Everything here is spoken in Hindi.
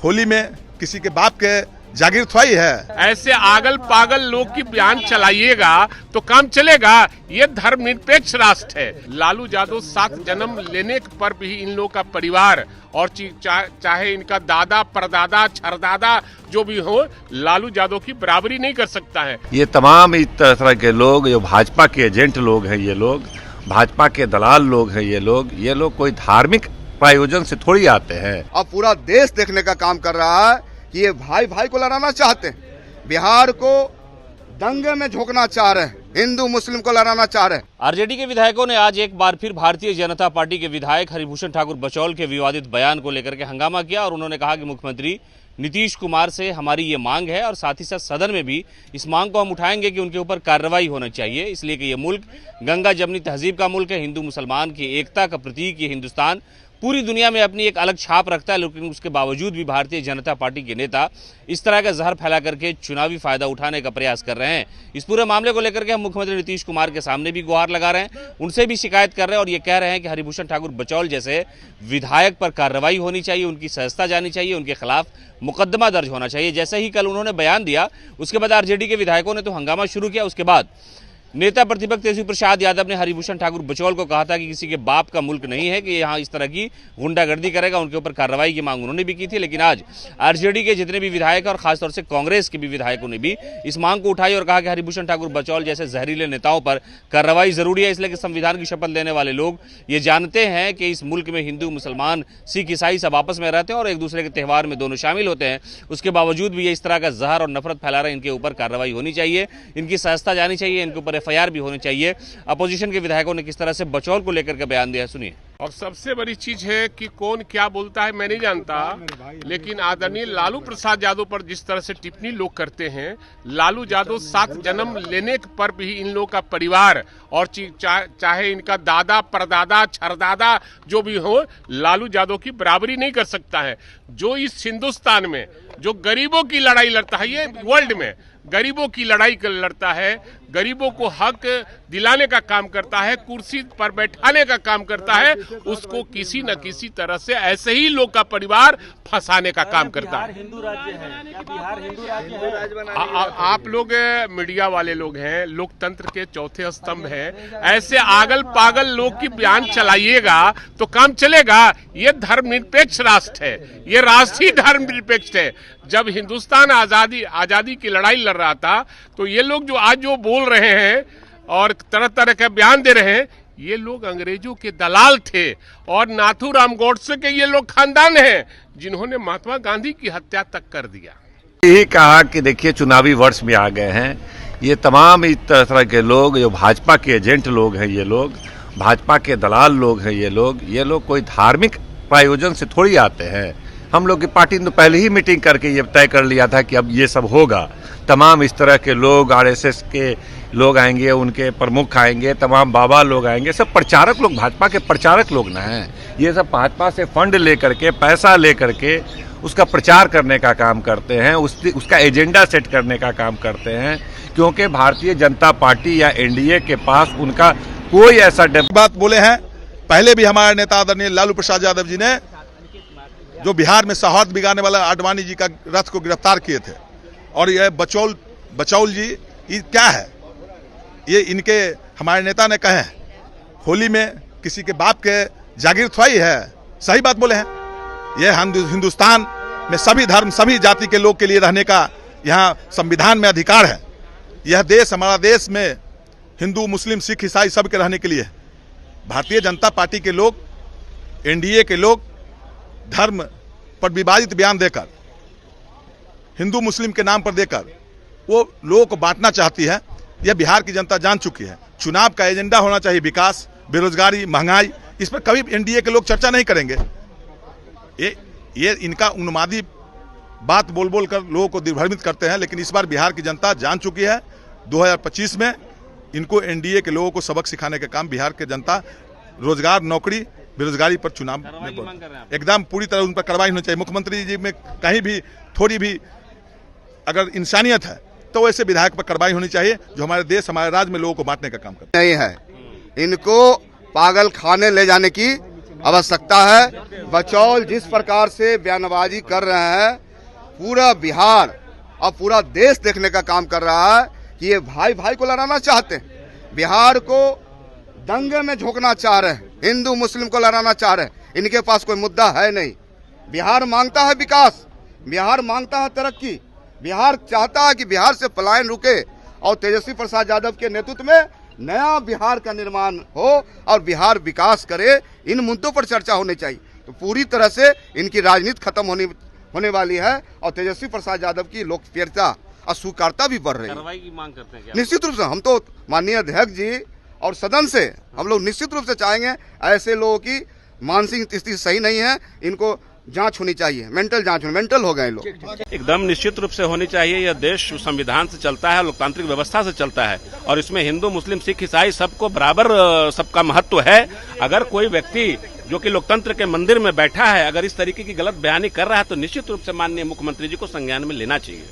होली में किसी के बाप के जागीर थोड़ी है। ऐसे आगल पागल लोग की बयान चलाइएगा तो काम चलेगा। ये धर्मनिरपेक्ष राष्ट्र है। लालू यादव 7 जन्म लेने पर भी इन लोगों का परिवार और चाहे इनका दादा परदादा छरदादा जो भी हो, लालू यादव की बराबरी नहीं कर सकता है। ये तमाम इस तरह के लोग जो भाजपा के एजेंट लोग हैं, ये लोग भाजपा के दलाल लोग हैं, ये लोग कोई धार्मिक प्रायोजन से थोड़ी आते हैं। अब पूरा देश देखने का काम कर रहा है कि ये भाई भाई को लड़ाना चाहते हैं, बिहार को दंगे में झोंकना चाह रहे हैं, हिंदू मुस्लिम को लड़ाना चाह रहे हैं। आरजेडी के विधायकों ने आज एक बार फिर भारतीय जनता पार्टी के विधायक हरिभूषण ठाकुर बचौल के विवादित बयान को लेकर के हंगामा किया और उन्होंने कहा कि मुख्यमंत्री नीतीश कुमार से हमारी ये मांग है और साथ ही साथ सदन में भी इस मांग को हम उठाएंगे कि उनके ऊपर कार्रवाई होना चाहिए, इसलिए कि ये मुल्क गंगा जमनी तहजीब का मुल्क है, हिंदू मुसलमान की एकता का प्रतीक ये हिंदुस्तान पूरी दुनिया में अपनी एक अलग छाप रखता है। लेकिन उसके बावजूद भी भारतीय जनता पार्टी के नेता इस तरह का जहर फैला करके चुनावी फायदा उठाने का प्रयास कर रहे हैं। इस पूरे मामले को लेकर के हम मुख्यमंत्री नीतीश कुमार के सामने भी गुहार लगा रहे हैं, उनसे भी शिकायत कर रहे हैं और ये कह रहे हैं कि हरिभूषण ठाकुर बचौल जैसे विधायक पर कार्रवाई होनी चाहिए, उनकी सजता जानी चाहिए, उनके खिलाफ मुकदमा दर्ज होना चाहिए। जैसे ही कल उन्होंने बयान दिया उसके बाद आरजेडी के विधायकों ने तो हंगामा शुरू किया। उसके बाद नेता प्रतिपक्ष तेजस्वी प्रसाद यादव ने हरिभूषण ठाकुर बचौल को कहा था कि किसी के बाप का मुल्क नहीं है कि यहाँ इस तरह की गुंडागर्दी करेगा, उनके ऊपर कार्रवाई की मांग उन्होंने भी की थी। लेकिन आज आरजेडी के जितने भी विधायक और खासतौर से कांग्रेस के भी विधायकों ने भी इस मांग को उठाई और कहा कि हरिभूषण ठाकुर बचौल जैसे जहरीले नेताओं पर कार्रवाई जरूरी है, इसलिए कि संविधान की शपथ लेने वाले लोग ये जानते हैं कि इस मुल्क में हिंदू मुसलमान सिख ईसाई सब आपस में रहते हैं और एक दूसरे के त्यौहार में दोनों शामिल होते हैं। उसके बावजूद भी ये इस तरह का जहर और नफरत फैला रहे हैं, इनके ऊपर कार्रवाई होनी चाहिए, इनकी सजता जानी चाहिए, इनके ऊपर FIR भी होनी चाहिए। अपोजिशन के विधायकों ने किस तरह से बचौल को लेकर के बयान दिया, सुनिए। और सबसे बड़ी चीज है कि कौन क्या बोलता है मैं नहीं जानता, लेकिन आदरणीय लालू प्रसाद यादव पर जिस तरह से टिप्पणी लोग करते हैं, लालू यादव 7 जन्म लेने पर भी इन लोगों का परिवार और चाहे इनका दादा परदादा छरदादा जो भी हो, लालू यादव की बराबरी नहीं कर सकता है। जो इस हिंदुस्तान में जो गरीबों की लड़ाई लड़ता है, ये वर्ल्ड में गरीबों की लड़ाई लड़ता है, गरीबों को हक दिलाने का काम करता है, कुर्सी पर बैठाने का काम करता है, उसको किसी न किसी तरह से ऐसे ही लोग का परिवार फंसाने का काम करता है। हिंदू राज्य है क्या? बिहार हिंदू राज्य है? आप लोग मीडिया वाले लोग हैं, लोकतंत्र के चौथे स्तंभ हैं। ऐसे आगल पागल लोग की बयान चलाइएगा तो काम चलेगा। ये धर्मनिरपेक्ष राष्ट्र है, ये राष्ट्र ही धर्मनिरपेक्ष है। जब हिंदुस्तान आजादी की लड़ाई लड़ रहा था तो ये लोग जो आज जो बोल रहे हैं और तरह तरह के बयान दे रहे हैं, ये लोग अंग्रेजों के दलाल थे और नाथूराम गोडसे के ये लोग खानदान हैं जिन्होंने महात्मा गांधी की हत्या तक कर दिया। यही कहा कि देखिए चुनावी वर्ष में आ गए हैं, ये तमाम इस तरह के लोग जो भाजपा के एजेंट लोग हैं, ये लोग भाजपा के दलाल लोग हैं, ये लोग कोई धार्मिक प्रायोजन से थोड़ी आते हैं। हम लोग की पार्टी ने पहले ही मीटिंग करके ये तय कर लिया था कि अब ये सब होगा। तमाम इस तरह के लोग, RSS के लोग आएंगे, उनके प्रमुख आएंगे, तमाम बाबा लोग आएंगे, सब प्रचारक लोग, भाजपा के प्रचारक लोग ना हैं। ये सब भाजपा से फंड लेकर के, पैसा लेकर के उसका प्रचार करने का काम करते हैं, उसका एजेंडा सेट करने का काम करते हैं, क्योंकि भारतीय जनता पार्टी या NDA के पास उनका कोई ऐसा बात बोले हैं। पहले भी हमारे नेता आदरणीय लालू प्रसाद यादव जी ने जो बिहार में सौहार्द बिगाड़ने वाला आडवाणी जी का रथ को गिरफ्तार किए थे, और यह बचौल जी ये क्या है, ये इनके हमारे नेता ने कहे हैं होली में किसी के बाप के जागीर थोड़ी है। सही बात बोले हैं। यह हिंदुस्तान में सभी धर्म सभी जाति के लोग के लिए रहने का यहाँ संविधान में अधिकार है। यह देश हमारा देश में हिंदू मुस्लिम सिख ईसाई सब के रहने के लिए है। भारतीय जनता पार्टी के लोग, NDA के लोग धर्म पर विवादित बयान देकर, हिंदू मुस्लिम के नाम पर देकर वो लोगों को बांटना चाहती है। यह बिहार की जनता जान चुकी है। चुनाव का एजेंडा होना चाहिए विकास, बेरोजगारी, महंगाई। इस पर कभी NDA के लोग चर्चा नहीं करेंगे। ये इनका उन्मादी बात बोल बोल कर लोगों को दिग्भ्रमित करते हैं। लेकिन इस बार बिहार की जनता जान चुकी है, 2025 में इनको NDA के लोगों को सबक सिखाने का काम बिहार की जनता, रोजगार, नौकरी, बेरोजगारी पर चुनाव में एकदम पूरी तरह उन पर कार्रवाई होनी चाहिए। मुख्यमंत्री जी में कहीं भी थोड़ी भी अगर इंसानियत है तो ऐसे विधायक पर कार्रवाई होनी चाहिए जो हमारे देश हमारे राज्य में लोगों को बांटने का काम करते नहीं है। इनको पागल खाने ले जाने की आवश्यकता है। बचौल जिस प्रकार से बयानबाजी कर रहे हैं, पूरा बिहार और पूरा देश देखने का काम कर रहा है कि ये भाई भाई को लड़ाना चाहते हैं, बिहार को दंगे में झोंकना चाह रहे हैं, हिंदू मुस्लिम को लड़ाना चाह रहे हैं। इनके पास कोई मुद्दा है नहीं। बिहार मांगता है विकास, बिहार मांगता है तरक्की, बिहार चाहता है कि बिहार से पलायन रुके और तेजस्वी प्रसाद यादव के नेतृत्व में नया बिहार का निर्माण हो और बिहार विकास करे। इन मुद्दों पर चर्चा होनी चाहिए। तो पूरी तरह से इनकी राजनीति खत्म होने वाली है और तेजस्वी प्रसाद यादव की लोकप्रियता और स्वीकार्यता भी बढ़ रही है। कार्रवाई की मांग करते हैं क्या? निश्चित रूप से हम तो माननीय अध्यक्ष जी और सदन से हम लोग निश्चित रूप से चाहेंगे, ऐसे लोगों की मानसिक स्थिति सही नहीं है, इनको जांच होनी चाहिए, मेंटल जांच होनी, मेंटल हो गए लोग। एकदम निश्चित रूप से होनी चाहिए। यह देश संविधान से चलता है, लोकतांत्रिक व्यवस्था से चलता है और इसमें हिंदू मुस्लिम सिख ईसाई सबको बराबर सबका महत्व है। अगर कोई व्यक्ति जो कि लोकतंत्र के मंदिर में बैठा है, अगर इस तरीके की गलत बयानी कर रहा है तो निश्चित रूप से माननीय मुख्यमंत्री जी को संज्ञान में लेना चाहिए।